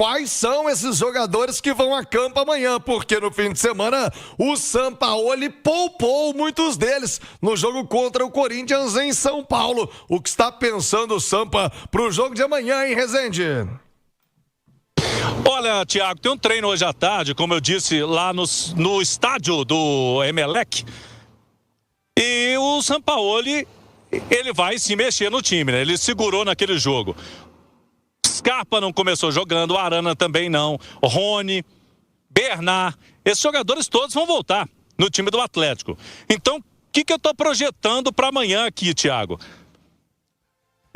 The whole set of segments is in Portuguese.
quais são esses jogadores que vão a campo amanhã, porque no fim de semana o Sampaoli poupou muitos deles no jogo contra o Corinthians em São Paulo. O que está pensando o Sampa para o jogo de amanhã, hein, Rezende? Olha, Thiago, tem um treino hoje à tarde, como eu disse, lá no estádio do Emelec. E o Sampaoli, ele vai se mexer no time, né? Ele segurou naquele jogo. Scarpa não começou jogando, Arana também não, Rony, Bernard, esses jogadores todos vão voltar no time do Atlético. Então, o que eu estou projetando para amanhã aqui, Thiago?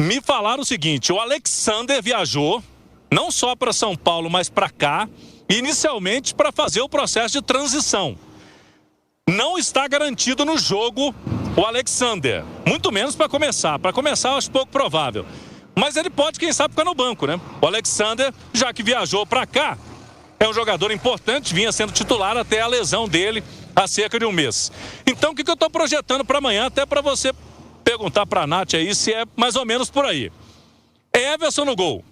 Me falaram o seguinte, o Alexander viajou, não só para São Paulo, mas para cá, inicialmente para fazer o processo de transição. Não está garantido no jogo o Alexander, muito menos para começar. Para começar, eu acho pouco provável. Mas ele pode, quem sabe, ficar no banco, né? O Alexander, já que viajou para cá, é um jogador importante, vinha sendo titular até a lesão dele há cerca de um mês. Então, o que eu estou projetando para amanhã, até para você perguntar para a Nath aí se é mais ou menos por aí. Everson no gol.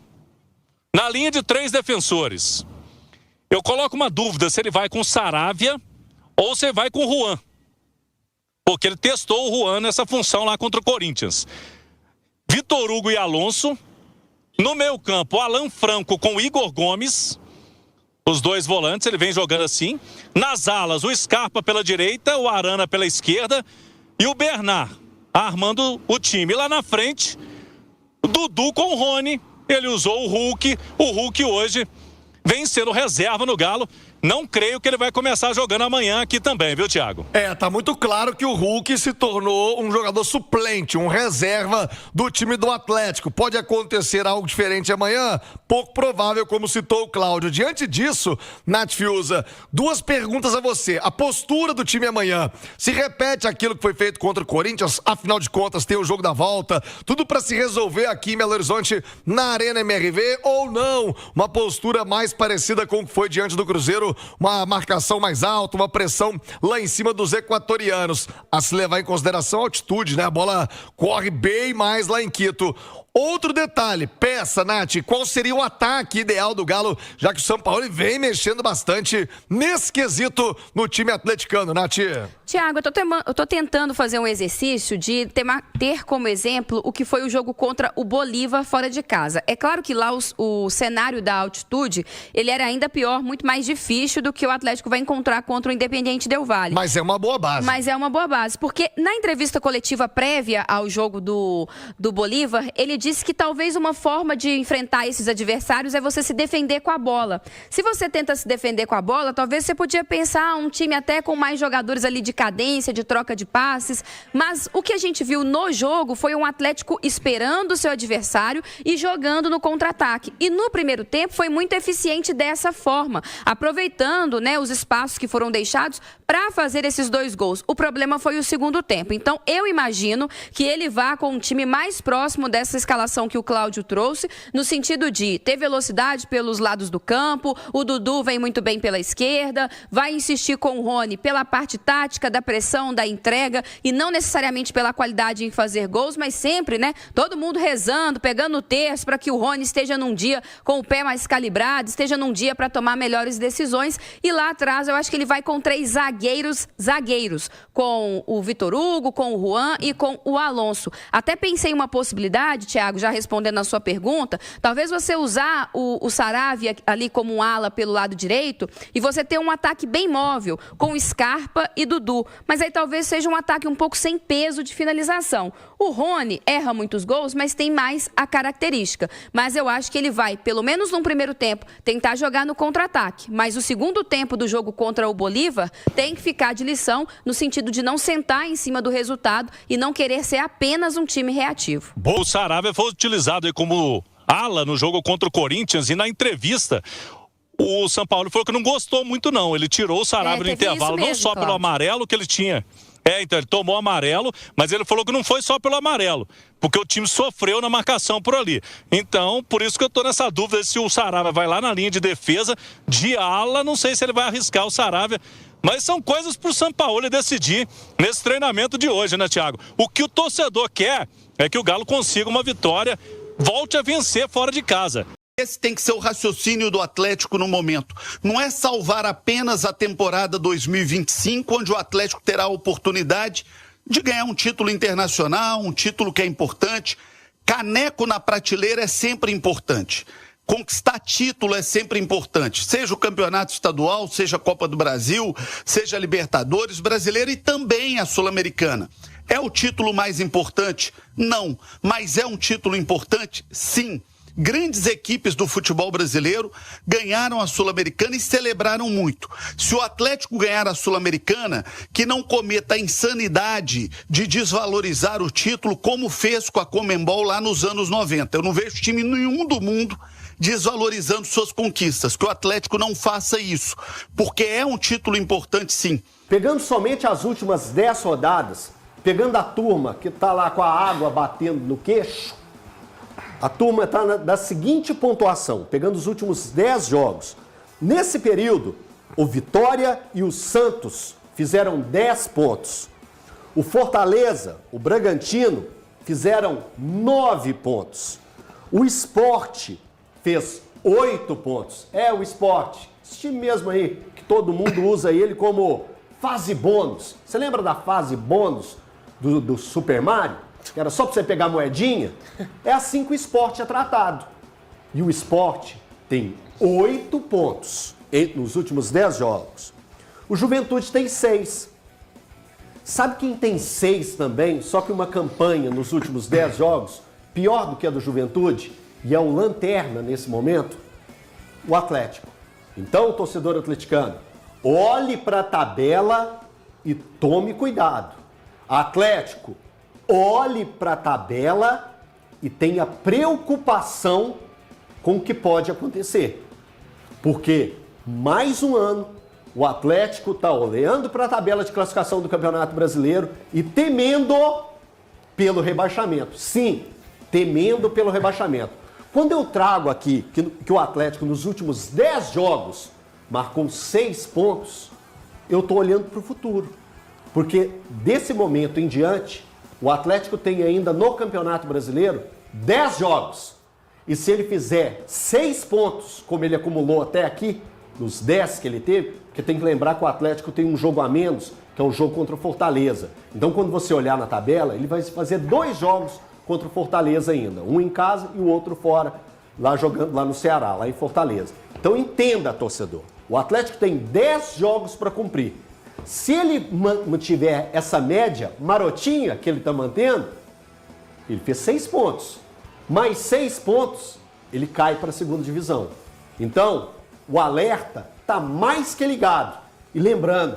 Na linha de 3 defensores. Eu coloco uma dúvida se ele vai com Saravia ou se ele vai com o Juan. Porque ele testou o Juan nessa função lá contra o Corinthians. Vitor Hugo e Alonso. No meio campo, Alan Franco com Igor Gomes. Os dois volantes, ele vem jogando assim. Nas alas, o Scarpa pela direita, o Arana pela esquerda. E o Bernard armando o time. Lá na frente, o Dudu com o Rony. Ele usou o Hulk hoje vem sendo reserva no Galo. Não creio que ele vai começar jogando amanhã aqui também, viu, Thiago? Tá muito claro que o Hulk se tornou um jogador suplente, um reserva do time do Atlético. Pode acontecer algo diferente amanhã? Pouco provável, como citou o Cláudio. Diante disso, Nath Fiuza, 2 perguntas a você. A postura do time amanhã, se repete aquilo que foi feito contra o Corinthians? Afinal de contas, tem o jogo da volta, tudo para se resolver aqui em Belo Horizonte, na Arena MRV, ou não? Uma postura mais parecida com o que foi diante do Cruzeiro, uma marcação mais alta, uma pressão lá em cima dos equatorianos. A se levar em consideração a altitude, né? A bola corre bem mais lá em Quito. Outro detalhe, peça, Nath, qual seria o ataque ideal do Galo, já que o São Paulo vem mexendo bastante nesse quesito no time atleticano, Nath? Thiago, eu tô tentando fazer um exercício de ter como exemplo o que foi o jogo contra o Bolívar fora de casa. É claro que lá o cenário da altitude, ele era ainda pior, muito mais difícil do que o Atlético vai encontrar contra o Independiente Del Valle. Mas é uma boa base. Porque na entrevista coletiva prévia ao jogo do Bolívar, ele disse que talvez uma forma de enfrentar esses adversários é você se defender com a bola. Se você tenta se defender com a bola, talvez você podia pensar um time até com mais jogadores ali de cadência, de troca de passes, mas o que a gente viu no jogo foi um Atlético esperando o seu adversário e jogando no contra-ataque. E no primeiro tempo foi muito eficiente dessa forma, aproveitando, né, os espaços que foram deixados para fazer esses 2 gols. O problema foi o segundo tempo. Então, eu imagino que ele vá com um time mais próximo dessa escalação que o Cláudio trouxe, no sentido de ter velocidade pelos lados do campo, o Dudu vem muito bem pela esquerda, vai insistir com o Rony pela parte tática, da pressão, da entrega, e não necessariamente pela qualidade em fazer gols, mas sempre, né, todo mundo rezando, pegando o terço para que o Rony esteja num dia com o pé mais calibrado, esteja num dia para tomar melhores decisões, e lá atrás eu acho que ele vai com 3 zagueiros, com o Vitor Hugo, com o Juan e com o Alonso. Até pensei em uma possibilidade, Thiago, já respondendo a sua pergunta, talvez você usar o Saravia ali como um ala pelo lado direito e você ter um ataque bem móvel, com Scarpa e Dudu. Mas aí talvez seja um ataque um pouco sem peso de finalização. O Rony erra muitos gols, mas tem mais a característica. Mas eu acho que ele vai, pelo menos no primeiro tempo, tentar jogar no contra-ataque. Mas o segundo tempo do jogo contra o Bolívar tem que ficar de lição no sentido de não sentar em cima do resultado e não querer ser apenas um time reativo. O Saravia foi utilizado aí como ala no jogo contra o Corinthians e na entrevista o São Paulo falou que não gostou muito não. Ele tirou o Saravia no intervalo, mesmo, não só pelo amarelo que ele tinha. Então ele tomou amarelo, mas ele falou que não foi só pelo amarelo, porque o time sofreu na marcação por ali. Então, por isso que eu tô nessa dúvida se o Saravia vai lá na linha de defesa, de ala, não sei se ele vai arriscar o Saravia. Mas são coisas pro Sampaoli decidir nesse treinamento de hoje, né, Thiago? O que o torcedor quer é que o Galo consiga uma vitória, volte a vencer fora de casa. Esse tem que ser o raciocínio do Atlético no momento. Não é salvar apenas a temporada 2025, onde o Atlético terá a oportunidade de ganhar um título internacional, um título que é importante. Caneco na prateleira é sempre importante. Conquistar título é sempre importante. Seja o campeonato estadual, seja a Copa do Brasil, seja a Libertadores, Brasileiro e também a Sul-Americana. É o título mais importante? Não. Mas é um título importante? Sim. Grandes equipes do futebol brasileiro ganharam a Sul-Americana e celebraram muito. Se o Atlético ganhar a Sul-Americana, que não cometa a insanidade de desvalorizar o título como fez com a Conmebol lá nos anos 90. Eu não vejo time nenhum do mundo desvalorizando suas conquistas. Que o Atlético não faça isso, porque é um título importante sim. Pegando somente as últimas 10 rodadas, pegando a turma que está lá com a água batendo no queixo, a turma está da seguinte pontuação, pegando os últimos 10 jogos. Nesse período, o Vitória e o Santos fizeram 10 pontos. O Fortaleza, o Bragantino, fizeram 9 pontos. O Sport fez 8 pontos. É o Sport, esse time mesmo aí, que todo mundo usa ele como fase bônus. Você lembra da fase bônus do Super Mario? Que era só para você pegar a moedinha? É assim que o Sport é tratado. E o Sport tem 8 pontos nos últimos 10 jogos. O Juventude tem 6. Sabe quem tem 6 também, só que uma campanha nos últimos 10 jogos, pior do que a do Juventude, e é o lanterna nesse momento? O Atlético. Então, torcedor atleticano, olhe para a tabela e tome cuidado. Atlético, olhe para a tabela e tenha preocupação com o que pode acontecer. Porque, mais um ano, o Atlético está olhando para a tabela de classificação do Campeonato Brasileiro e temendo pelo rebaixamento. Sim, temendo pelo rebaixamento. Quando eu trago aqui que o Atlético, nos últimos 10 jogos, marcou 6 pontos, eu estou olhando para o futuro. Porque, desse momento em diante, o Atlético tem ainda no Campeonato Brasileiro 10 jogos. E se ele fizer 6 pontos, como ele acumulou até aqui, nos 10 que ele teve, porque tem que lembrar que o Atlético tem um jogo a menos, que é o jogo contra o Fortaleza. Então, quando você olhar na tabela, ele vai fazer 2 jogos contra o Fortaleza ainda. Um em casa e o outro fora, lá jogando lá no Ceará, lá em Fortaleza. Então, entenda, torcedor. O Atlético tem 10 jogos para cumprir. Se ele mantiver essa média marotinha que ele está mantendo, ele fez 6 pontos. Mais 6 pontos, ele cai para a segunda divisão. Então, o alerta está mais que ligado. E lembrando,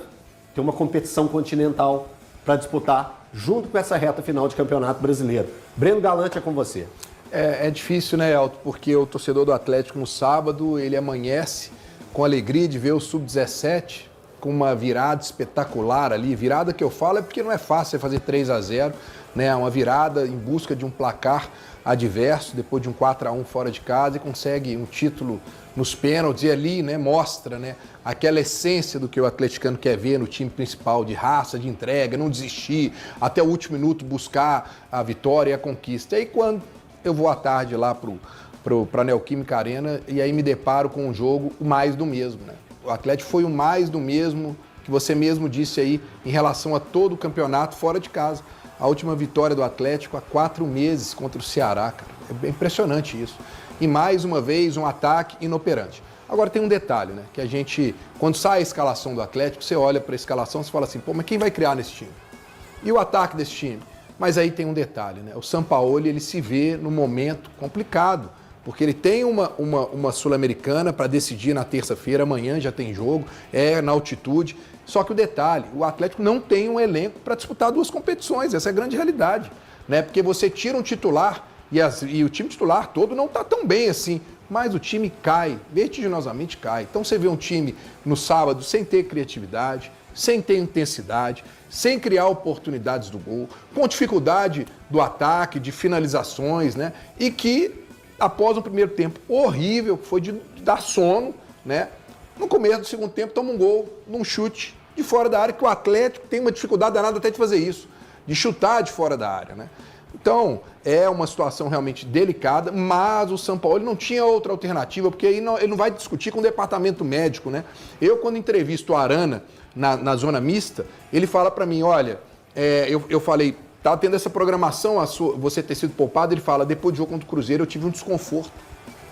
tem uma competição continental para disputar junto com essa reta final de Campeonato Brasileiro. Breno Galante, é com você. É difícil, né, Elton? Porque o torcedor do Atlético no sábado, ele amanhece com alegria de ver o Sub-17 com uma virada espetacular ali. Virada que eu falo é porque não é fácil você fazer 3-0, né? Uma virada em busca de um placar adverso, depois de um 4-1 fora de casa, e consegue um título nos pênaltis e ali, né, mostra, né, aquela essência do que o atleticano quer ver no time principal, de raça, de entrega, não desistir, até o último minuto buscar a vitória e a conquista. E aí quando eu vou à tarde lá para a Neoquímica Arena e aí me deparo com um jogo mais do mesmo, né? O Atlético foi o mais do mesmo que você mesmo disse aí em relação a todo o campeonato fora de casa. A última vitória do Atlético há 4 meses contra o Ceará, cara. É bem impressionante isso. E mais uma vez um ataque inoperante. Agora tem um detalhe, né? Que a gente, quando sai a escalação do Atlético, você olha para a escalação e fala assim, pô, mas quem vai criar nesse time? E o ataque desse time? Mas aí tem um detalhe, né? O Sampaoli, ele se vê num momento complicado, porque ele tem uma Sul-Americana para decidir na terça-feira, amanhã já tem jogo, é na altitude. Só que o detalhe, o Atlético não tem um elenco para disputar 2 competições, essa é a grande realidade, né? Porque você tira um titular e o time titular todo não está tão bem assim, mas o time cai, vertiginosamente cai. Então você vê um time no sábado sem ter criatividade, sem ter intensidade, sem criar oportunidades do gol, com dificuldade do ataque, de finalizações, né? E que, após um primeiro tempo horrível, que foi de dar sono, né? No começo do segundo tempo, toma um gol num chute de fora da área, que o Atlético tem uma dificuldade danada até de fazer isso, de chutar de fora da área, né? Então, é uma situação realmente delicada, mas o Sampaoli não tinha outra alternativa, porque aí ele não vai discutir com o departamento médico, né? Eu, quando entrevisto o Arana na zona mista, ele fala para mim, olha, eu falei, tá tendo essa programação, você ter sido poupado, ele fala, depois do jogo contra o Cruzeiro eu tive um desconforto.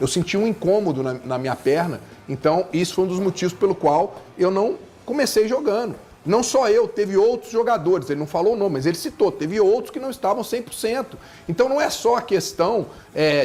Eu senti um incômodo na minha perna, então isso foi um dos motivos pelo qual eu não comecei jogando. Não só eu, teve outros jogadores, ele não falou o nome, mas ele citou, teve outros que não estavam 100%. Então não é só a questão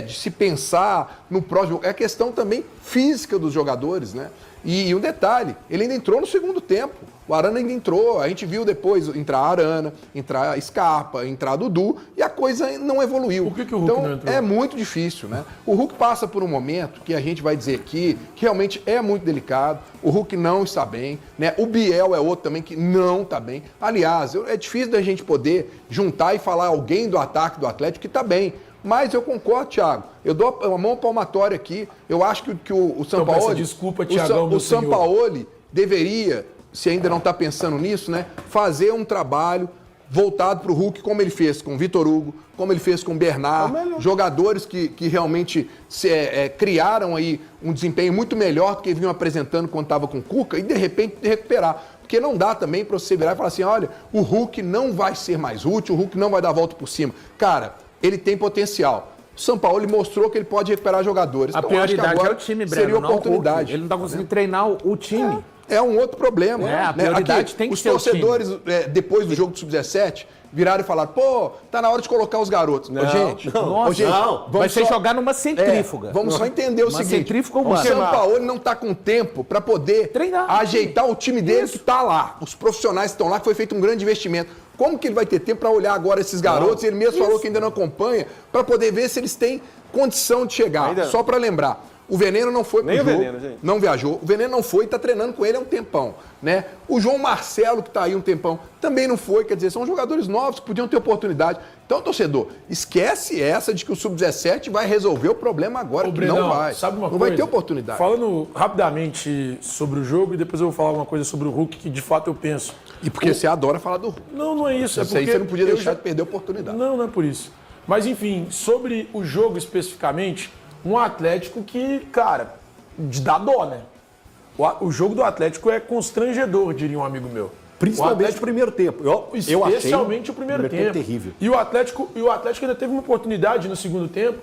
de se pensar no próximo, é a questão também física dos jogadores, né? E um detalhe, ele ainda entrou no segundo tempo. O Arana ainda entrou, a gente viu depois entrar Arana, entrar Scarpa, entrar Dudu, e a coisa não evoluiu. Por que o Hulk não entrou? É muito difícil, né? O Hulk passa por um momento que a gente vai dizer aqui, que realmente é muito delicado, o Hulk não está bem, né? O Biel é outro também que não está bem. Aliás, é difícil da gente poder juntar e falar alguém do ataque do Atlético que está bem. Mas eu concordo, Thiago. Eu dou a mão palmatória aqui. Eu acho que o Sampaoli... peço desculpa, Thiagão, o Sampaoli deveria, se ainda não está pensando nisso, né, fazer um trabalho voltado para o Hulk, como ele fez com o Vitor Hugo, como ele fez com o Bernard, jogadores que realmente criaram aí um desempenho muito melhor do que vinham apresentando quando estava com o Cuca e, de repente, recuperar. Porque não dá também para você virar e falar assim, olha, o Hulk não vai ser mais útil, o Hulk não vai dar a volta por cima. Cara, ele tem potencial. O Sampaoli mostrou que ele pode recuperar jogadores. A prioridade é o time, Breno, seria não oportunidade. o Hulk. Ele não está conseguindo treinar o time. É um outro problema. A prioridade tem que ser o time. Os torcedores, depois do jogo do Sub-17, viraram e falaram, pô, tá na hora de colocar os garotos. Ô, gente, vai ser jogar numa centrífuga. Vamos só entender o seguinte. Centrífuga o humana. Sampaoli não tá com tempo para poder ajeitar o time dele que tá lá. Os profissionais que estão lá, que foi feito um grande investimento. Como que ele vai ter tempo para olhar agora esses garotos? Ele mesmo falou que ainda não acompanha, para poder ver se eles têm condição de chegar. Só para lembrar, o Veneno não foi pro jogo, não viajou. O Veneno não foi e está treinando com ele há um tempão, né? O João Marcelo, que está aí um tempão, também não foi. Quer dizer, são jogadores novos que podiam ter oportunidade. Então, torcedor, esquece essa de que o Sub-17 vai resolver o problema agora, que não vai. Sabe uma não coisa? vai ter oportunidade. Falando rapidamente sobre o jogo, e depois eu vou falar alguma coisa sobre o Hulk, que de fato eu penso. E porque você adora falar do Hulk. Não é isso. Isso aí você não podia deixar de perder a oportunidade. Não é por isso. Mas, enfim, sobre o jogo especificamente, um Atlético que, cara, dá dó, né? O jogo do Atlético é constrangedor, diria um amigo meu. Principalmente o primeiro tempo. Eu achei especialmente o primeiro tempo. Terrível. E o Atlético ainda teve uma oportunidade no segundo tempo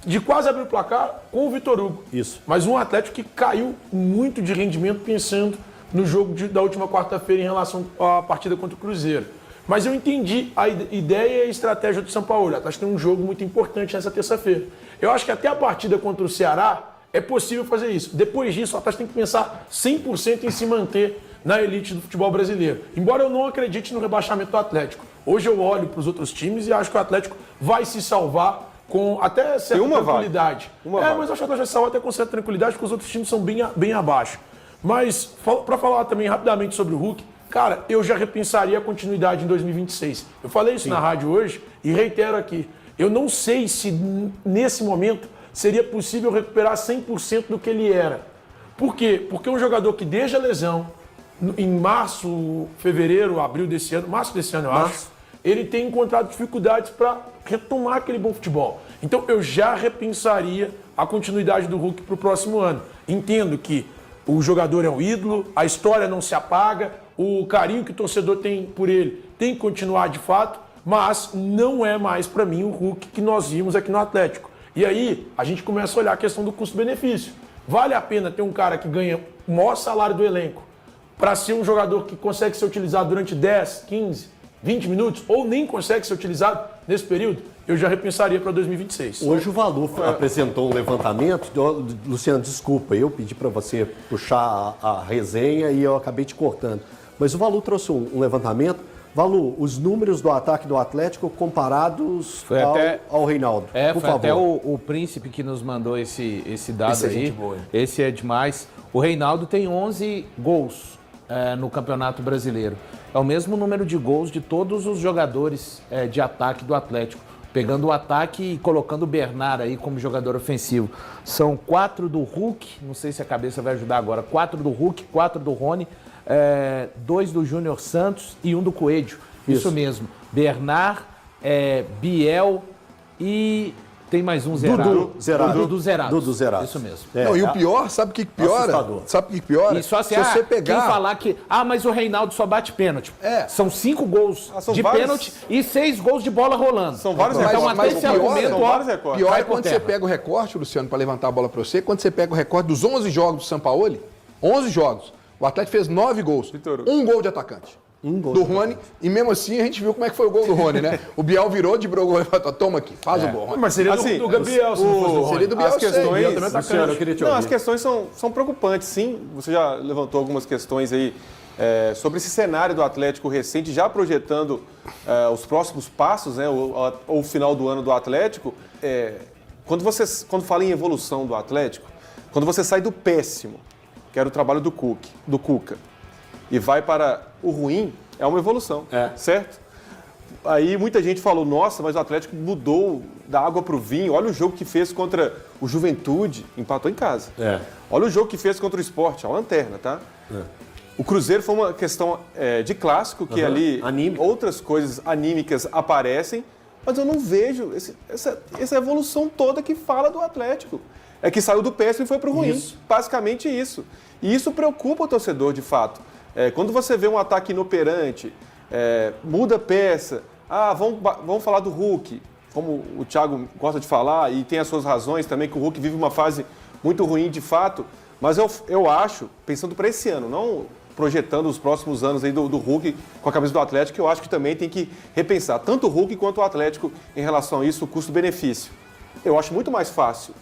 de quase abrir o placar com o Vitor Hugo. Isso. Mas um Atlético que caiu muito de rendimento pensando no jogo da última quarta-feira em relação à partida contra o Cruzeiro. Mas eu entendi a ideia e a estratégia do Sampaoli. O Atlético tem um jogo muito importante nessa terça-feira. Eu acho que até a partida contra o Ceará é possível fazer isso. Depois disso, o Atlético tem que pensar 100% em se manter na elite do futebol brasileiro. Embora eu não acredite no rebaixamento do Atlético. Hoje eu olho para os outros times e acho que o Atlético vai se salvar com até certa tranquilidade. Mas eu acho que o Atlético vai se salvar até com certa tranquilidade, porque os outros times são bem abaixo. Mas, para falar também rapidamente sobre o Hulk, cara, eu já repensaria a continuidade em 2026. Eu falei isso na rádio hoje e reitero aqui. Eu não sei se nesse momento seria possível recuperar 100% do que ele era. Por quê? Porque um jogador que desde a lesão, em março, fevereiro, abril desse ano, março desse ano eu acho, ele tem encontrado dificuldades para retomar aquele bom futebol. Então eu já repensaria a continuidade do Hulk para o próximo ano. Entendo que o jogador é um ídolo, a história não se apaga, o carinho que o torcedor tem por ele tem que continuar de fato, mas não é mais para mim o Hulk que nós vimos aqui no Atlético. E aí a gente começa a olhar a questão do custo-benefício. Vale a pena ter um cara que ganha o maior salário do elenco para ser um jogador que consegue ser utilizado durante 10, 15, 20 minutos ou nem consegue ser utilizado nesse período? Eu já repensaria para 2026. Hoje o Valu apresentou um levantamento. Luciano, desculpa, eu pedi para você puxar a resenha e eu acabei te cortando. Mas o Valu trouxe um levantamento. Valu, os números do ataque do Atlético comparados ao Reinaldo. Por favor. Até o Príncipe que nos mandou esse dado esse aí. Esse é demais. O Reinaldo tem 11 gols no Campeonato Brasileiro. É o mesmo número de gols de todos os jogadores de ataque do Atlético. Pegando o ataque e colocando o Bernard aí como jogador ofensivo. São 4 do Hulk, não sei se a cabeça vai ajudar agora, 4 do Hulk, 4 do Rony, 2 do Júnior Santos e 1 do Coelho. Isso mesmo. Bernard, Biel e tem mais um zerado. Dudu Zerado. Dudu zerado. Isso mesmo. Não, e o pior, sabe o que piora? Assustador. Sabe o que piora? E só assim, se você pegar... quem falar que... mas o Reinaldo só bate pênalti. São 5 gols são de vários... pênalti e 6 gols de bola rolando. São vários então, recortes. até esse argumento... São vários recortes. Pior Cai é por quando você terra. pega o recorte, Luciano, para levantar a bola para você, quando você pega o recorte dos 11 jogos do Sampaoli, 11 jogos, o Atlético fez 9 gols, Vitor. um gol de atacante. Do Rony, e mesmo assim a gente viu como é que foi o gol do Rony, né? O Biel virou, dobrou o gol e falou, toma aqui, faz o gol. Rony. Mas seria Assim, do Gabriel, se não fosse do Rony. Seria do Biel, as questões, também tá Luciano, eu queria te não, ouvir. as questões são preocupantes, sim. Você já levantou algumas questões aí sobre esse cenário do Atlético recente, já projetando os próximos passos, né, ou o final do ano do Atlético. Quando fala em evolução do Atlético, quando você sai do péssimo, que era o trabalho do Cuca, e vai para o ruim, é uma evolução, certo? Aí muita gente falou, nossa, mas o Atlético mudou da água para o vinho. Olha o jogo que fez contra o Juventude, empatou em casa. Olha o jogo que fez contra o Sport, a lanterna, tá? O Cruzeiro foi uma questão de clássico, que ali outras coisas anímicas aparecem, mas eu não vejo essa evolução toda que fala do Atlético. É que saiu do péssimo e foi para o ruim. Basicamente isso. E isso preocupa o torcedor, de fato. Quando você vê um ataque inoperante, muda peça, vamos falar do Hulk, como o Thiago gosta de falar, e tem as suas razões também, que o Hulk vive uma fase muito ruim de fato, mas eu acho, pensando para esse ano, não projetando os próximos anos aí do Hulk com a camisa do Atlético, eu acho que também tem que repensar, tanto o Hulk quanto o Atlético em relação a isso, o custo-benefício. Eu acho muito mais fácil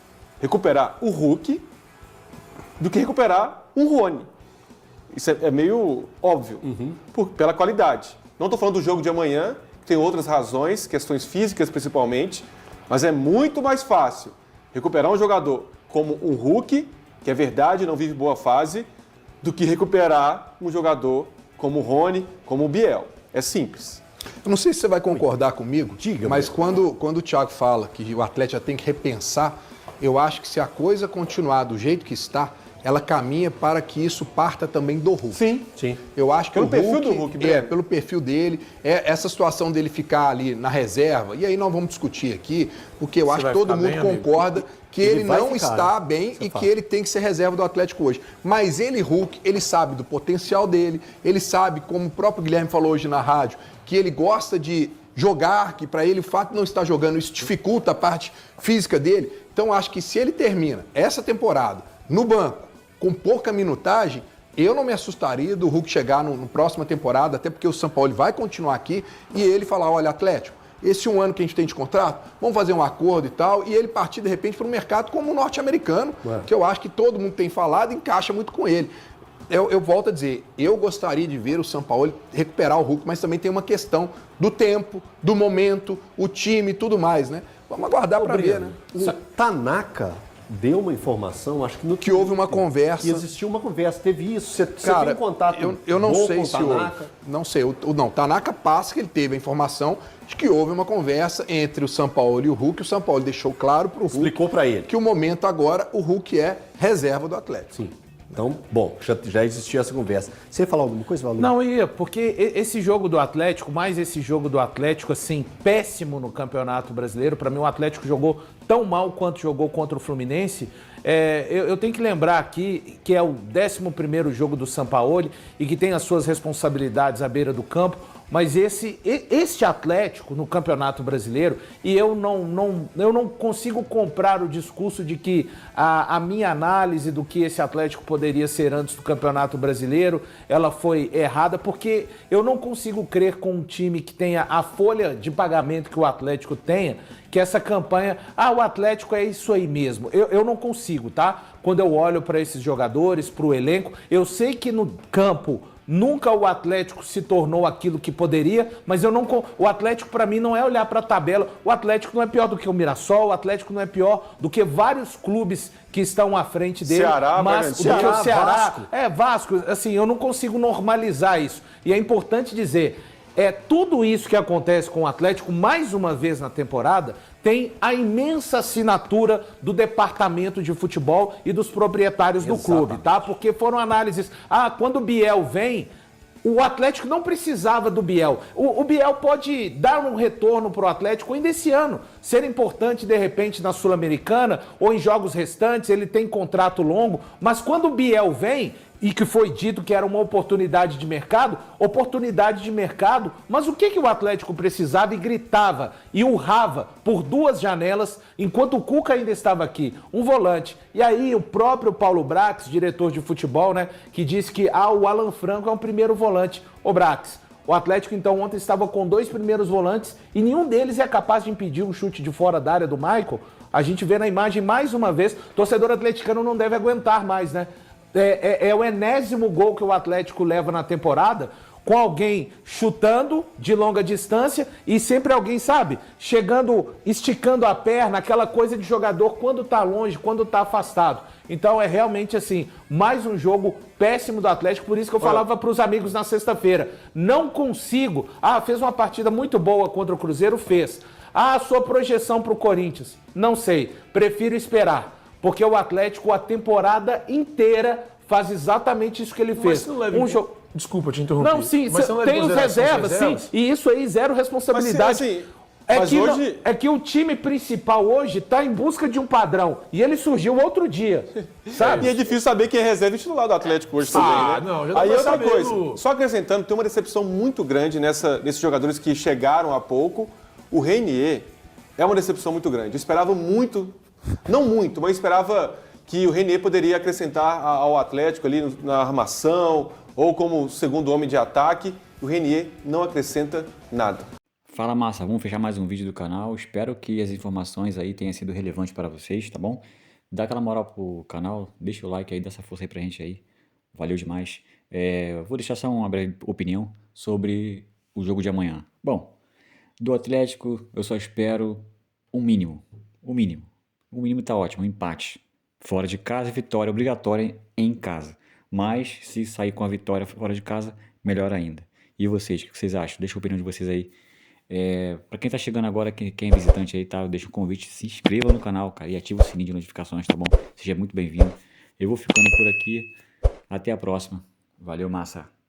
recuperar o Hulk do que recuperar um Rony. Isso é meio óbvio, pela qualidade. Não estou falando do jogo de amanhã, que tem outras razões, questões físicas principalmente, mas é muito mais fácil recuperar um jogador como um Hulk, que é verdade, não vive boa fase, do que recuperar um jogador como o Rony, como o Biel. É simples. Eu não sei se você vai concordar comigo, mas quando o Thiago fala que o Atlético já tem que repensar, eu acho que se a coisa continuar do jeito que está, ela caminha para que isso parta também do Hulk. Sim. Eu acho que pelo o Hulk, perfil do Hulk, Breno. pelo perfil dele, essa situação dele ficar ali na reserva, e aí nós vamos discutir aqui, porque eu acho que todo mundo concorda que ele não está bem e que ele tem que ser reserva do Atlético hoje. Mas ele, Hulk, ele sabe do potencial dele, ele sabe, como o próprio Guilherme falou hoje na rádio, que ele gosta de jogar, que para ele o fato de não estar jogando, isso dificulta a parte física dele. Então acho que se ele termina essa temporada no banco, com pouca minutagem, eu não me assustaria do Hulk chegar no próxima temporada, até porque o São Paulo vai continuar aqui, e ele falar, olha, Atlético, esse um ano que a gente tem de contrato, vamos fazer um acordo e tal, e ele partir, de repente, para um mercado como o norte-americano, que eu acho que todo mundo tem falado e encaixa muito com ele. Eu volto a dizer, eu gostaria de ver o São Paulo recuperar o Hulk, mas também tem uma questão do tempo, do momento, o time e tudo mais, né? Vamos aguardar para ver, né? O Tanaka deu uma informação, acho que no que houve uma conversa. Que existiu uma conversa, teve isso. Você Cara, tem contato eu não bom sei com o se Tanaka? houve. Não sei. Não, Tanaka passa que ele teve a informação de que houve uma conversa entre o São Paulo e o Hulk. O São Paulo deixou claro para o Hulk. Explicou para ele. Que o momento agora, o Hulk é reserva do Atlético. Sim. Então, bom, já existia essa conversa. Você ia falar alguma coisa, Valdir? Não, ia, porque esse jogo do Atlético, mais esse jogo do Atlético, assim, péssimo no Campeonato Brasileiro. Para mim, o Atlético jogou tão mal quanto jogou contra o Fluminense. Eu tenho que lembrar aqui que é o 11º jogo do Sampaoli e que tem as suas responsabilidades à beira do campo. Mas este Atlético no Campeonato Brasileiro, e eu não consigo comprar o discurso de que a minha análise do que esse Atlético poderia ser antes do Campeonato Brasileiro, ela foi errada, porque eu não consigo crer com um time que tenha a folha de pagamento que o Atlético tenha, que essa campanha, o Atlético é isso aí mesmo. Eu não consigo, tá? Quando eu olho para esses jogadores, para o elenco, eu sei que no campo nunca o Atlético se tornou aquilo que poderia, mas o Atlético para mim não é olhar para a tabela. O Atlético não é pior do que o Mirassol, o Atlético não é pior do que vários clubes que estão à frente dele. Ceará, mas do que o Ceará, Vasco, assim, eu não consigo normalizar isso. E é importante dizer, tudo isso que acontece com o Atlético, mais uma vez na temporada, tem a imensa assinatura do departamento de futebol e dos proprietários do clube, tá? Porque foram análises. Quando o Biel vem, o Atlético não precisava do Biel. O Biel pode dar um retorno para o Atlético ainda esse ano, ser importante de repente na Sul-Americana ou em jogos restantes, ele tem contrato longo, mas quando o Biel vem, e que foi dito que era uma oportunidade de mercado, mas o que o Atlético precisava e gritava e urrava por 2 janelas, enquanto o Cuca ainda estava aqui, um volante. E aí o próprio Paulo Brax, diretor de futebol, né, que disse que o Alan Franco é um primeiro volante. Ô Brax, o Atlético então ontem estava com 2 primeiros volantes e nenhum deles é capaz de impedir um chute de fora da área do Michael. A gente vê na imagem mais uma vez, torcedor atleticano não deve aguentar mais, né? É o 80º gol que o Atlético leva na temporada, com alguém chutando de longa distância e sempre alguém, sabe, chegando, esticando a perna, aquela coisa de jogador quando tá longe, quando tá afastado. Então é realmente assim, mais um jogo péssimo do Atlético, por isso que eu falava para os amigos na sexta-feira, não consigo, fez uma partida muito boa contra o Cruzeiro, fez. Sua projeção para o Corinthians, não sei, prefiro esperar. Porque o Atlético, a temporada inteira, faz exatamente isso que ele fez. Desculpa te interromper. Não, sim, mas tem os reservas, sim. E isso aí, zero responsabilidade. É que o time principal hoje está em busca de um padrão. E ele surgiu outro dia, sabe? E é difícil saber quem é reserva e titular do Atlético hoje também, né? Não, já dá aí pra outra saber coisa, só acrescentando, tem uma decepção muito grande nesses jogadores que chegaram há pouco. O Reinier é uma decepção muito grande. Eu esperava muito... Não muito, mas esperava que o Reinier poderia acrescentar ao Atlético ali na armação ou como segundo homem de ataque. O Reinier não acrescenta nada. Fala massa, vamos fechar mais um vídeo do canal. Espero que as informações aí tenham sido relevantes para vocês, tá bom? Dá aquela moral pro canal, deixa o like aí, dá essa força aí pra gente aí. Valeu demais. Vou deixar só uma breve opinião sobre o jogo de amanhã. Bom, do Atlético eu só espero o mínimo. O mínimo tá ótimo, um empate. Fora de casa, vitória obrigatória em casa. Mas se sair com a vitória fora de casa, melhor ainda. E vocês, o que vocês acham? Deixa a opinião de vocês aí. Pra quem tá chegando agora, quem é visitante aí, tá? Eu deixo um convite, se inscreva no canal, cara, e ativa o sininho de notificações, tá bom? Seja muito bem-vindo. Eu vou ficando por aqui. Até a próxima. Valeu, massa.